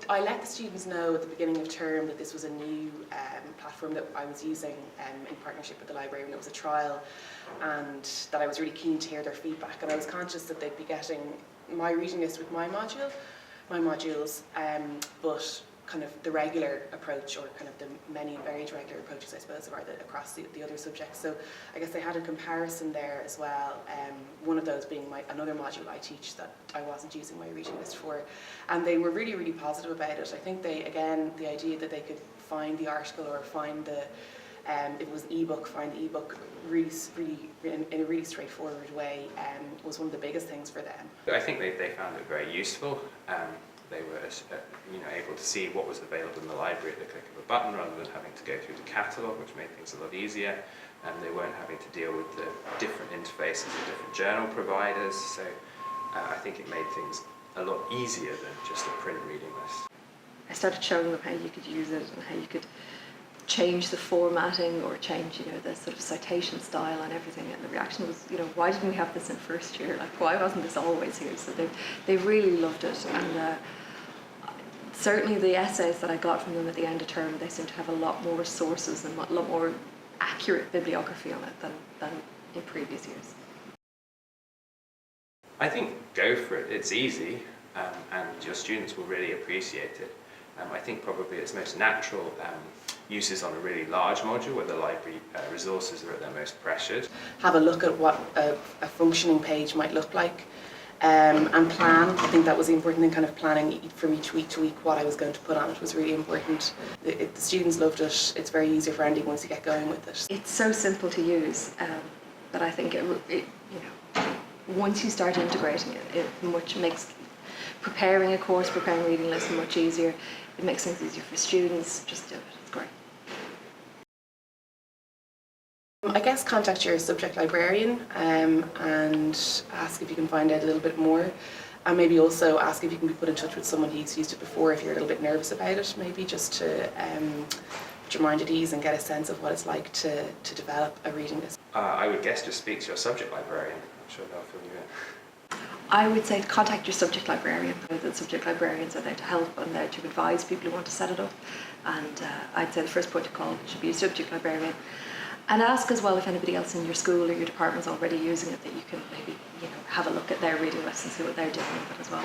I let the students know at the beginning of term that this was a new platform that I was using in partnership with the library, and it was a trial, and that I was really keen to hear their feedback. And I was conscious that they'd be getting my reading list with my modules, but kind of the regular approach, or kind of the many and varied regular approaches, I suppose, are across the other subjects. So I guess they had a comparison there as well. One of those being another module I teach that I wasn't using my reading list for, and they were really, really positive about it. I think the idea that they could find the article or find the if it was ebook, find the ebook really in a really straightforward way was one of the biggest things for them. I think they found it very useful. They were able to see what was available in the library at the click of a button rather than having to go through the catalogue, which made things a lot easier. And they weren't having to deal with the different interfaces of different journal providers. So I think it made things a lot easier than just a print reading list. I started showing them how you could use it and how you could change the formatting or change, the sort of citation style and everything. And the reaction was, why didn't we have this in first year? Like, why wasn't this always here? So they really loved it. And certainly the essays that I got from them at the end of term, they seem to have a lot more sources and a lot more accurate bibliography on it than in previous years. I think go for it. It's easy, and your students will really appreciate it. I think probably its most natural use is on a really large module where the library resources are at their most pressured. Have a look at what a functioning page might look like, and plan. I think that was the important thing, kind of planning from each week to week what I was going to put on it was really important. The students loved it. It's very user-friendly once you get going with it. It's so simple to use that I think once you start integrating it makes preparing a course, preparing reading lists much easier. It makes things easier for students. Just do it. It's great. I guess contact your subject librarian and ask if you can find out a little bit more, and maybe also ask if you can be put in touch with someone who's used it before if you're a little bit nervous about it, maybe just to put your mind at ease and get a sense of what it's like to develop a reading list. I would guess just speak to your subject librarian. I'm sure they'll fill you in. I would say contact your subject librarian. The subject librarians are there to help and there to advise people who want to set it up. And I'd say the first point of call should be your subject librarian. And ask as well if anybody else in your school or your department is already using it, that you can maybe have a look at their reading lists and see what they're doing with it as well.